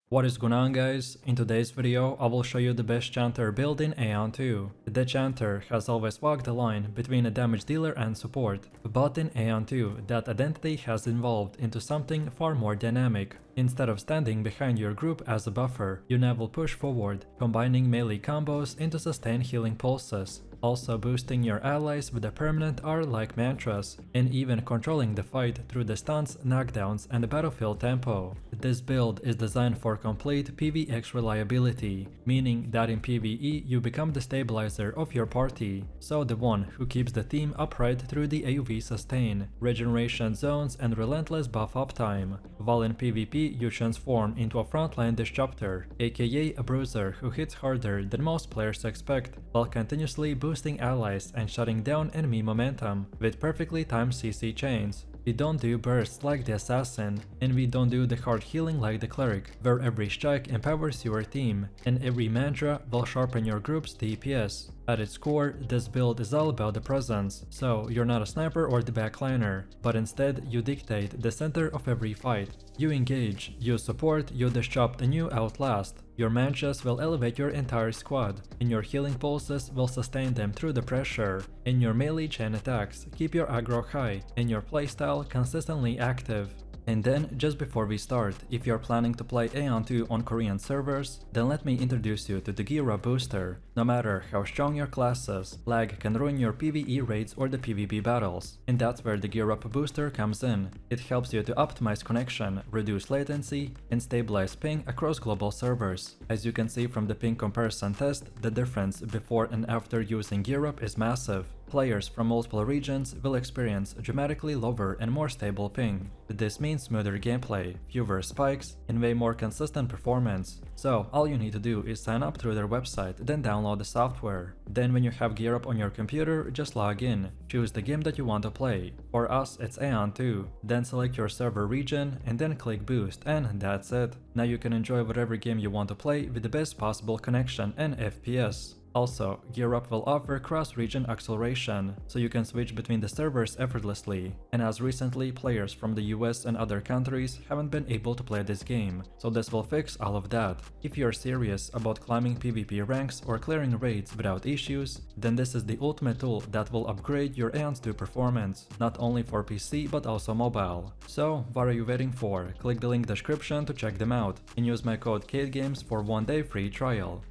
What is going on, guys? In today's video I will show you the best Chanter build in Aion 2. The Chanter has always walked the line between a damage dealer and support, but in Aion 2 that identity has evolved into something far more dynamic. Instead of standing behind your group as a buffer, you now will push forward, combining melee combos into sustained healing pulses, also boosting your allies with a permanent R-like mantras, and even controlling the fight through the stuns, knockdowns and the battlefield tempo. This build is designed for complete PvX reliability, meaning that in PvE you become the stabilizer of your party, so the one who keeps the team upright through the AoV sustain, regeneration zones and relentless buff uptime, while in PvP you transform into a frontline disruptor, aka a bruiser who hits harder than most players expect, while continuously boosting allies and shutting down enemy momentum with perfectly timed CC chains. We don't do bursts like the assassin, and we don't do the hard healing like the cleric, where every strike empowers your team, and every mantra will sharpen your group's DPS. At its core, this build is all about the presence, so you're not a sniper or the backliner, but instead you dictate the center of every fight. You engage, you support, you disrupt and you outlast. Your mantras will elevate your entire squad, and your healing pulses will sustain them through the pressure, and your melee chain attacks keep your aggro high, and your playstyle consistently active. And then, just before we start, if you're planning to play Aion 2 on Korean servers, then let me introduce you to the Gear Up Booster. No matter how strong your class is, lag can ruin your PvE raids or the PvP battles, and that's where the Gear Up Booster comes in. It helps you to optimize connection, reduce latency, and stabilize ping across global servers. As you can see from the ping comparison test, the difference before and after using Gear Up is massive. Players from multiple regions will experience dramatically lower and more stable ping. This means smoother gameplay, fewer spikes, and way more consistent performance. So all you need to do is sign up through their website, then download the software. Then when you have Gear Up on your computer, just log in, choose the game that you want to play. For us it's Aion 2, then select your server region and then click boost, and that's it. Now you can enjoy whatever game you want to play with the best possible connection and FPS. Also, Gear Up will offer cross-region acceleration, so you can switch between the servers effortlessly, and as recently players from the US and other countries haven't been able to play this game, so this will fix all of that. If you're serious about climbing PvP ranks or clearing raids without issues, then this is the ultimate tool that will upgrade your Aion 2 performance, not only for PC but also mobile. So what are you waiting for? Click the link description to check them out, and use my code KAIDGAMES for 1-day free trial.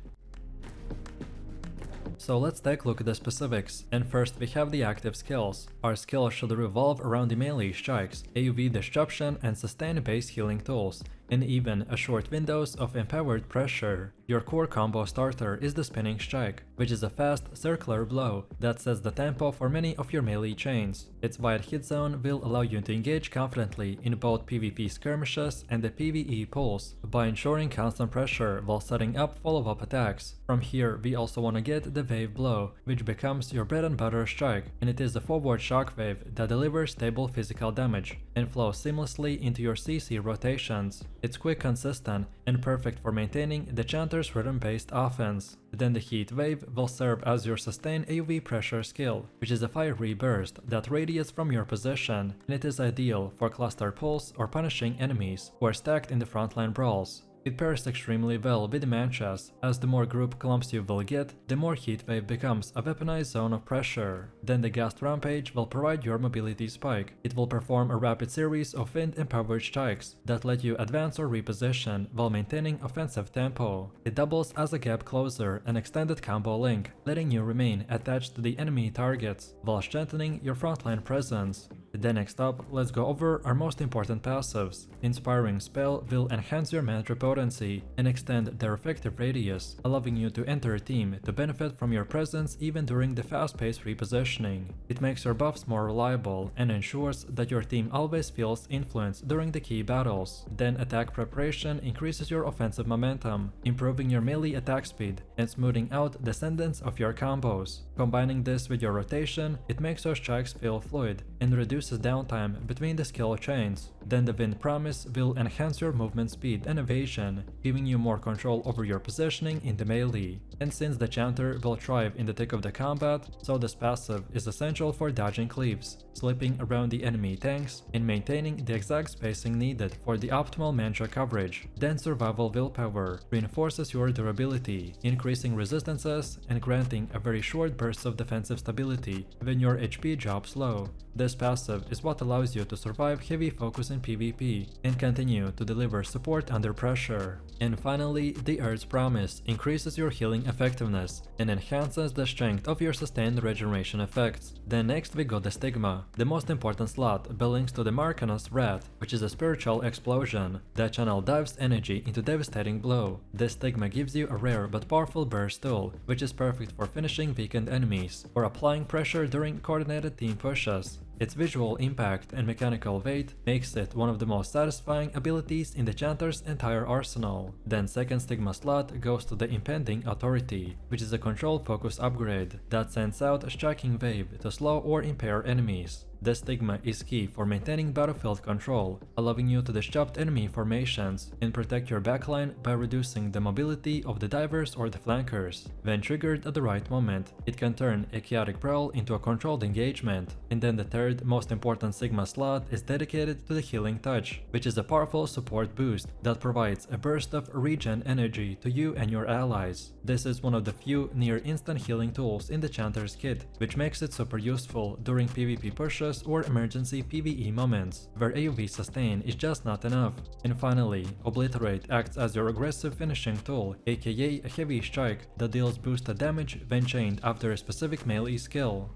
So let's take a look at the specifics, and first we have the active skills. Our skills should revolve around the melee strikes, AoV disruption and sustained base healing tools, and even a short windows of empowered pressure. Your core combo starter is the spinning strike, which is a fast circular blow that sets the tempo for many of your melee chains. Its wide hit zone will allow you to engage confidently in both PvP skirmishes and the PvE pulse by ensuring constant pressure while setting up follow-up attacks. From here we also want to get the wave blow, which becomes your bread and butter strike, and it is a forward shockwave that delivers stable physical damage and flows seamlessly into your CC rotations. It's quick, consistent, and perfect for maintaining the Chanter's rhythm-based offense. Then the Heat Wave will serve as your sustained AoV pressure skill, which is a fiery burst that radiates from your position, and it is ideal for cluster pulse or punishing enemies who are stacked in the frontline brawls. It pairs extremely well with the mantras, as the more group clumps you will get, the more Heatwave becomes a weaponized zone of pressure. Then the Ghast Rampage will provide your mobility spike. It will perform a rapid series of wind-empowered strikes that let you advance or reposition while maintaining offensive tempo. It doubles as a gap closer and extended combo link, letting you remain attached to the enemy targets while strengthening your frontline presence. Then next up, let's go over our most important passives. Inspiring Spell will enhance your mantra potency and extend their effective radius, allowing you to enter a team to benefit from your presence even during the fast-paced repositioning. It makes your buffs more reliable and ensures that your team always feels influenced during the key battles. Then Attack Preparation increases your offensive momentum, improving your melee attack speed and smoothing out the sentence of your combos. Combining this with your rotation, it makes your strikes feel fluid and reduces downtime between the skill chains. Then the Wind Promise will enhance your movement speed and evasion, giving you more control over your positioning in the melee. And since the Chanter will thrive in the thick of the combat, so this passive is essential for dodging cleaves, slipping around the enemy tanks, and maintaining the exact spacing needed for the optimal mantra coverage. Then Survival Willpower reinforces your durability, increasing resistances and granting a very short burst of defensive stability when your HP drops low. This passive is what allows you to survive heavy focus in PvP and continue to deliver support under pressure. And finally, the Earth's Promise increases your healing effectiveness and enhances the strength of your sustained regeneration effects. Then next we got the Stigma. The most important slot belongs to the Marcanus Wrath, which is a spiritual explosion. That channel dives energy into devastating blow. This Stigma gives you a rare but powerful burst tool, which is perfect for finishing weakened enemies or applying pressure during coordinated team pushes. Its visual impact and mechanical weight makes it one of the most satisfying abilities in the Chanter's entire arsenal. Then second Stigma slot goes to the Impending Authority, which is a control focus upgrade that sends out a striking wave to slow or impair enemies. This Stigma is key for maintaining battlefield control, allowing you to disrupt enemy formations and protect your backline by reducing the mobility of the divers or the flankers. When triggered at the right moment, it can turn a chaotic brawl into a controlled engagement. And then the third most important Sigma slot is dedicated to the Healing Touch, which is a powerful support boost that provides a burst of regen energy to you and your allies. This is one of the few near instant healing tools in the Chanter's kit, which makes it super useful during PvP pushes or emergency PvE moments, where AoE sustain is just not enough. And finally, Obliterate acts as your aggressive finishing tool, aka a heavy strike that deals boosted damage when chained after a specific melee skill.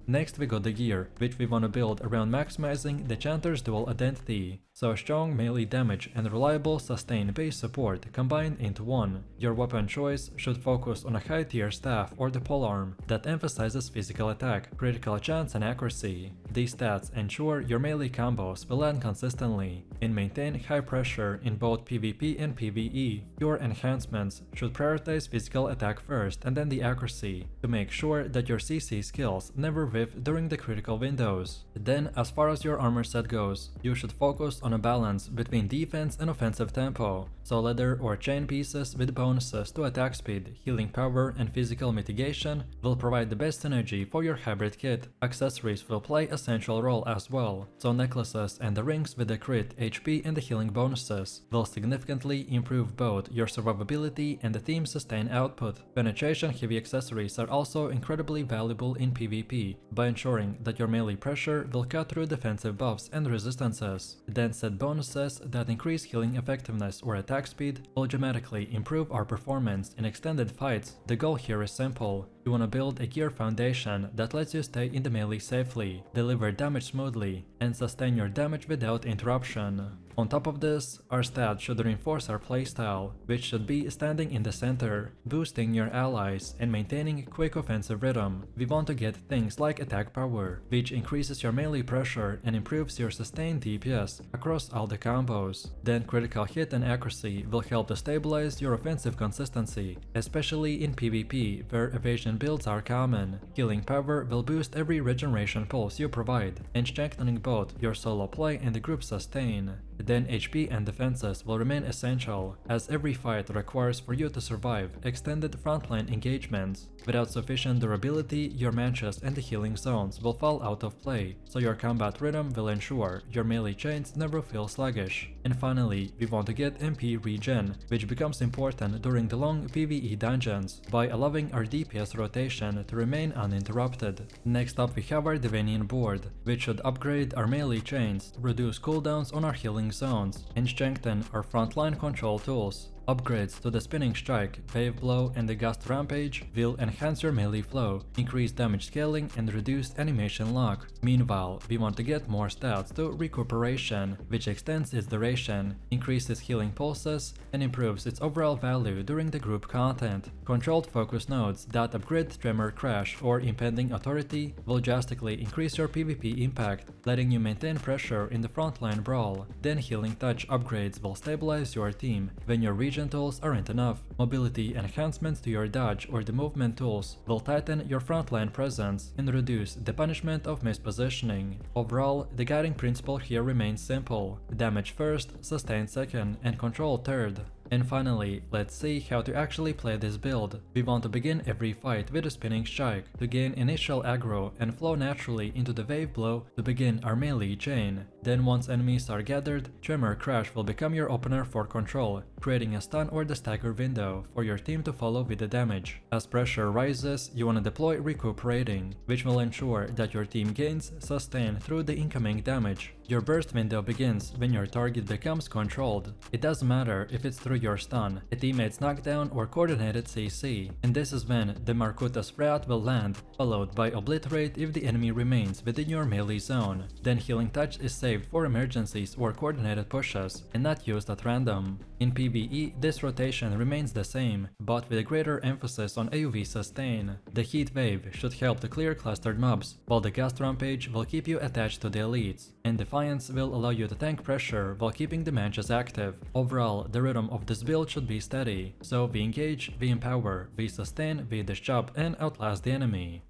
Next we got the gear, which we wanna build around maximizing the Chanter's dual identity. So strong melee damage and reliable sustained base support combined into one. Your weapon choice should focus on a high tier staff or the polearm that emphasizes physical attack, critical chance and accuracy. These stats ensure your melee combos will land consistently and maintain high pressure in both PvP and PvE. Your enhancements should prioritize physical attack first and then the accuracy to make sure that your CC skills never whiff during the critical windows. Then as far as your armor set goes, you should focus on a balance between defense and offensive tempo, so leather or chain pieces with bonuses to attack speed, healing power and physical mitigation will provide the best synergy for your hybrid kit. Accessories will play a central role as well, so necklaces and the rings with the crit, HP and the healing bonuses will significantly improve both your survivability and the team's sustain output. Penetration heavy accessories are also incredibly valuable in PvP by ensuring that your melee pressure will cut through defensive buffs and resistances. Then set bonuses that increase healing effectiveness or attack speed will dramatically improve our performance in extended fights. The goal here is simple. You wanna build a gear foundation that lets you stay in the melee safely, deliver damage smoothly, and sustain your damage without interruption. On top of this, our stats should reinforce our playstyle, which should be standing in the center, boosting your allies, and maintaining quick offensive rhythm. We want to get things like attack power, which increases your melee pressure and improves your sustained DPS across all the combos. Then critical hit and accuracy will help to stabilize your offensive consistency, especially in PvP where evasion builds are common. Healing power will boost every regeneration pulse you provide, and strengthening both your solo play and the group sustain. Then HP and defenses will remain essential, as every fight requires for you to survive extended frontline engagements. Without sufficient durability, your matches and the healing zones will fall out of play, so your combat rhythm will ensure your melee chains never feel sluggish. And finally, we want to get MP regen, which becomes important during the long PvE dungeons, by allowing our DPS rotation to remain uninterrupted. Next up we have our Daevanion board, which should upgrade our melee chains, reduce cooldowns on our healing zones, and strengthen our frontline control tools. Upgrades to the Spinning Strike, Wave Blow and the Gust Rampage will enhance your melee flow, increase damage scaling and reduce animation lock. Meanwhile, we want to get more stats to Recuperation, which extends its duration, increases healing pulses, and improves its overall value during the group content. Controlled focus nodes that upgrade Tremor Crash or Impending Authority will drastically increase your PvP impact, letting you maintain pressure in the frontline brawl. Then Healing Touch upgrades will stabilize your team when your evasion tools aren't enough. Mobility enhancements to your dodge or the movement tools will tighten your frontline presence and reduce the punishment of mispositioning. Overall, the guiding principle here remains simple: damage first, sustain second, and control third. And finally, let's see how to actually play this build. We want to begin every fight with a spinning strike to gain initial aggro and flow naturally into the wave blow to begin our melee chain. Then once enemies are gathered, Tremor Crash will become your opener for control, creating a stun or the stagger window for your team to follow with the damage. As pressure rises, you want to deploy Recuperating, which will ensure that your team gains sustain through the incoming damage. Your burst window begins when your target becomes controlled. It doesn't matter if it's through your stun, a teammate's knockdown or coordinated CC, and this is when the Markuta's Freat will land, followed by Obliterate if the enemy remains within your melee zone. Then Healing Touch is saved for emergencies or coordinated pushes, and not used at random. In PvE, this rotation remains the same, but with a greater emphasis on AoV sustain. The Heat Wave should help to clear clustered mobs, while the Gust Rampage will keep you attached to the elites, and Defiance will allow you to tank pressure while keeping the matches active. Overall, the rhythm of this build should be steady, so we engage, we empower, we sustain, we disrupt and outlast the enemy.